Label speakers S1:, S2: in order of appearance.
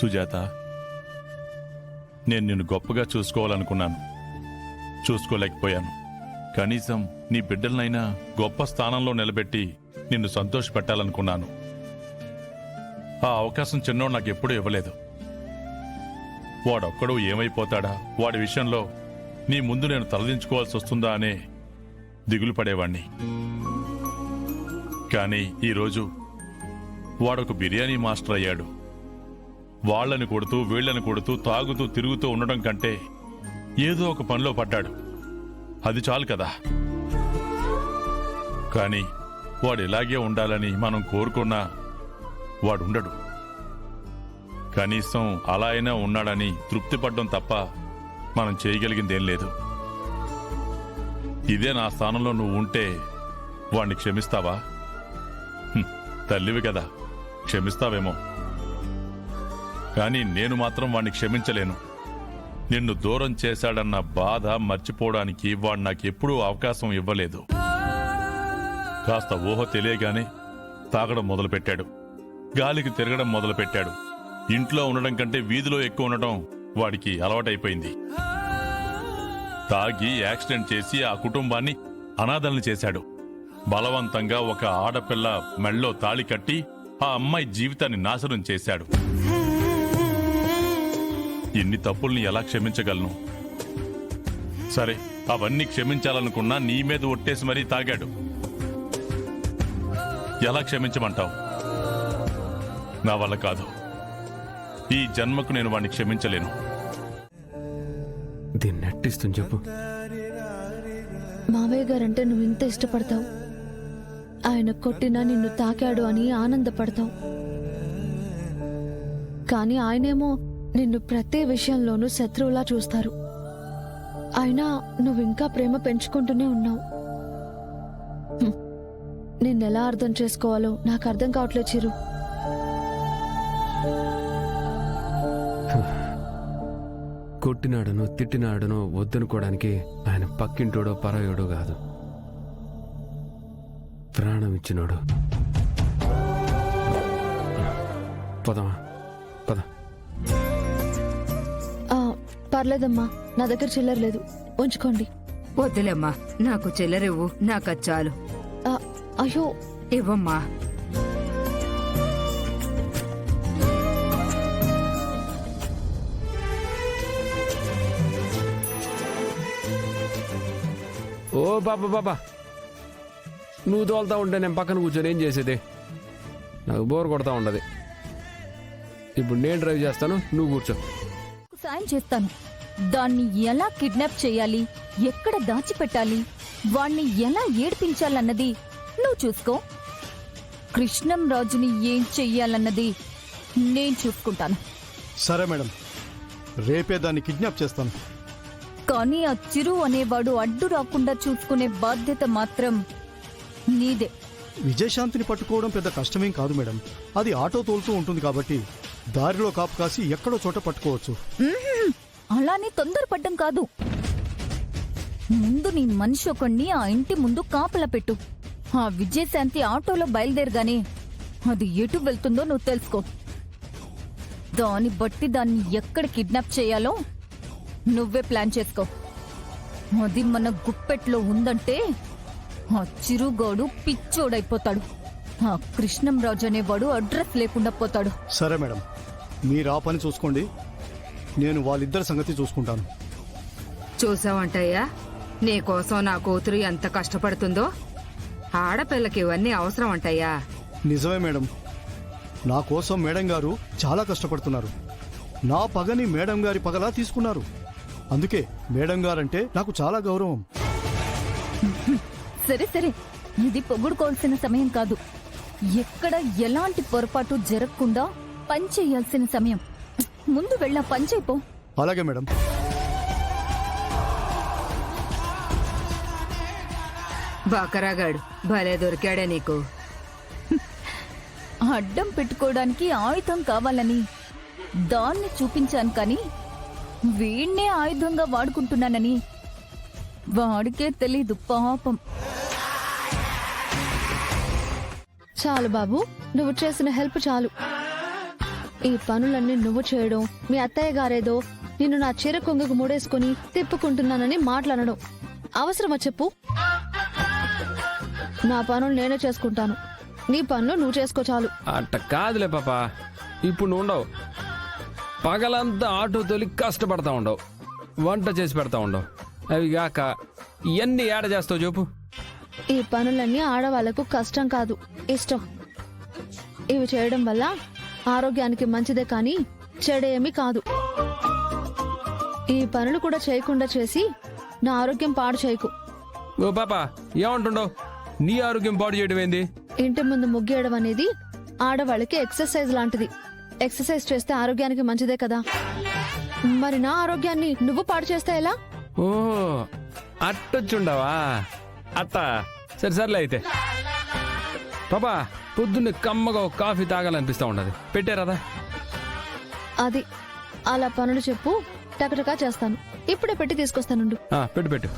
S1: సుజాత, నేను నిన్ను గొప్పగా చూసుకోవాలనుకున్నాను, చూసుకోలేకపోయాను. కనీసం నీ బిడ్డలనైనా గొప్ప స్థానంలో నిలబెట్టి నిన్ను సంతోషపెట్టాలనుకున్నాను. ఆ అవకాశం చిన్నోడు నాకు ఎప్పుడూ ఇవ్వలేదు. వాడొక్కడూ ఏమైపోతాడా, వాడి విషయంలో నీ ముందు నేను తలదించుకోవాల్సి వస్తుందా అనే దిగులు పడేవాణ్ణి. కానీ ఈరోజు వాడొక బిర్యానీ మాస్టర్ అయ్యాడు. వాళ్లని కొడుతూ వీళ్లను కొడుతూ తాగుతూ తిరుగుతూ ఉండడం కంటే ఏదో ఒక పనిలో పడ్డాడు, అది చాలు కదా. కానీ వాడు ఇలాగే ఉండాలని మనం కోరుకున్నా వాడుండడు. కనీసం అలా అయినా ఉన్నాడని తృప్తి పడ్డం తప్ప మనం చేయగలిగిందేం లేదు. ఇదే నా స్థానంలో నువ్వు ఉంటే వాణ్ణి క్షమిస్తావా? తల్లివి కదా, క్షమిస్తావేమో. కానీ నేను మాత్రం వాణ్ణి క్షమించలేను. నిన్ను దూరం చేశాడన్న బాధ మర్చిపోవడానికి వాడు నాకెప్పుడూ అవకాశం ఇవ్వలేదు. కాస్త ఊహ తెలియగానే తాగడం మొదలుపెట్టాడు, గాలికి తిరగడం మొదలుపెట్టాడు. ఇంట్లో ఉండడం కంటే వీధిలో ఎక్కువ ఉండడం వాడికి అలవాటైపోయింది. తాగి యాక్సిడెంట్ చేసి ఆ కుటుంబాన్ని అనాథల్ని చేశాడు. బలవంతంగా ఒక ఆడపిల్ల మెళ్ళో తాళి కట్టి ఆ అమ్మాయి జీవితాన్ని నాశనం చేశాడు. ఇన్ని తప్పుల్ని ఎలా క్షమించగలను? సరే, అవన్నీ క్షమించాలనుకున్నా నీ మీద ఒట్టేసి మరీ తాగాడు. ఎలా క్షమించమంటావు? నా వల్ల కాదు. ఈ జన్మకు నేను వాడిని క్షమించలేను.
S2: దీన్ని నటిస్తుంది చెప్పు.
S3: మావయ్య గారంటే నువ్వు ఇంత ఇష్టపడతావు. ఆయన కొట్టినా నిన్ను తాకాడు అని ఆనందపడతావు. కానీ ఆయనేమో నిన్ను ప్రతి విషయంలోనూ శత్రువులా చూస్తారు. అయినా నువ్వింకా ప్రేమ పెంచుకుంటూనే ఉన్నావు. నిన్నెలా అర్థం చేసుకోవాలో నాకు అర్థం కావట్లేదు చిరు.
S2: కొట్టినాడనో తిట్టినాడనో వద్దనుకోవడానికి ఆయన పక్కింటోడో పరాయోడో కాదు, ప్రాణం ఇచ్చినోడు. పదమా పద.
S3: పర్లేదమ్మా, నా దగ్గర చిల్లర లేదు, ఉంచుకోండి.
S4: వద్దులేమ్మా, నాకు చిల్లరివ్వు, నాకు చాలు.
S3: అయ్యో
S4: ఇవ్వమ్మా.
S2: ఓ బాబా బాబా, నువ్వు తోలుతా ఉంటే నేను పక్కన కూర్చొని ఏం చేసేది? నాకు బోర్ కొడతా ఉండదు. ఇప్పుడు నేను డ్రైవ్ చేస్తాను, నువ్వు కూర్చో.
S5: సాయం చేస్తాను. దాన్ని ఎలా కిడ్నాప్ చేయాలి, ఎక్కడ దాచిపెట్టాలి, వాణ్ణి ఎలా ఏడ్పించాలన్నది నువ్వు చూసుకో. కృష్ణం రాజుని ఏం చెయ్యాలన్నది నేను చూసుకుంటాను.
S6: సరే మేడం, రేపే దాన్ని కిడ్నాప్ చేస్తాను.
S5: కానీ ఆ చిరు అనేవాడు అడ్డు రాకుండా చూసుకునే బాధ్యత మాత్రం నీదే.
S6: విజయశాంతిని పట్టుకోవడం పెద్ద కష్టమేం కాదు మేడం. అది ఆటో తోలుతూ ఉంటుంది కాబట్టి దారిలో కాపు కాసి ఎక్కడో చోట పట్టుకోవచ్చు.
S5: అలానే తొందరపడ్డం కాదు. ముందు నీ మనిషి ఒకణ్ణి ఆ ఇంటి ముందు కాపలా పెట్టు. ఆ విజయశాంతి ఆటోలో బయలుదేరగానే అది ఎటు వెళ్తుందో నువ్వు తెలుసుకో. దాన్ని బట్టి దాన్ని ఎక్కడ కిడ్నాప్ చేయాలో నువ్వే ప్లాన్ చేసుకో. అది మన గుప్పెట్లో ఉందంటే ఆ చిరుగోడు పిచ్చోడైపోతాడు. ఆ కృష్ణంరాజు అనేవాడు అడ్రస్ లేకుండా పోతాడు.
S6: సరే మేడం, మీరు ఆ పని చూసుకోండి, నేను వాళ్ళిద్దరి సంగతి చూసుకుంటాను.
S4: చూసావంటయ్యా, నీకోసం నా కూతురు ఎంత కష్టపడుతుందో. ఆడపిల్లకి ఇవన్నీ అవసరం అంటయ్యా.
S6: నిజమే మేడం, నా కోసం మేడం గారు చాలా కష్టపడుతున్నారు. నా పగని మేడం గారి పగలా తీసుకున్నారు. అందుకే మేడం గారంటే నాకు చాలా గౌరవం.
S5: సరే సరే, ఇది పొగుడుకోవాల్సిన సమయం కాదు. ఎక్కడ ఎలాంటి పొరపాటు జరగకుండా పనిచేయాల్సిన సమయం. ముందు వెళ్ళా పనిచేయిపో.
S6: అలాగే మేడం.
S4: బాకరాగాడు భలే దొరికాడే నీకు.
S5: అడ్డం పెట్టుకోవడానికి ఆయుధం కావాలని దాన్ని చూపించాను, కానీ వీణ్ణే ఆయుధంగా వాడుకుంటున్నానని వాడికే తెలీదు పాపం.
S3: చాలు బాబు, నువ్వు చేసిన హెల్ప్ చాలు. ఈ పనులన్నీ నువ్వు చేయడం, మీ అత్తయ్య గారేదో నిన్ను నా చీర కొంగుకు ముడేసుకుని తిప్పుకుంటున్నానని మాట్లాడడం అవసరమా చెప్పు? నా పనులు నేనే చేసుకుంటాను, నీ పనులు నువ్వు చేసుకో చాలు.
S2: అట్ట కాదులే పాప, ఇప్పుడు నువ్వు ఉండవు. పగలంతా ఆటో తోలి కష్టపడతా ఉండవు, వంట చేసి పెడతా ఉండవు. అవి కాక ఇవన్నీ ఏడ చేస్తావు చెప్పు?
S3: ఈ పనులన్నీ ఆడవాళ్లకు కష్టం కాదు, ఇష్టం. ఇవి చేయడం వల్ల ఆరోగ్యానికి మంచిదే కానీ చెడేమీ కాదు. ఈ పనులు కూడా చేయకుండా చేసి నా ఆరోగ్యం పాడు చేయకు.
S2: ఓ పాప, ఏమంటుండవు? నీ ఆరోగ్యం పాడు చేయడం ఏంది?
S3: ఇంటి ముందు ముగ్గేయడం అనేది ఆడవాళ్ళకి ఎక్సర్సైజ్ లాంటిది. ఎక్సర్సైజ్ చేస్తే ఆరోగ్యానికి మంచిదే కదా. మరి నా ఆరోగ్యాన్ని నువ్వు పాడు చేస్తే ఎలా?
S2: ఓ అట్టొచ్చుండవా? అట్ట సరే సర్లే అయితే. పాపా, పొద్దున్నే కమ్మగా ఒక కాఫీ తాగాలనిపిస్తా ఉండదు, పెట్టారదా?
S3: అది అలా పనులు చెప్పు, టకటకా చేస్తాను. ఇప్పుడే పెట్టి తీసుకొస్తానుండు.
S2: పెట్టు పెట్టు.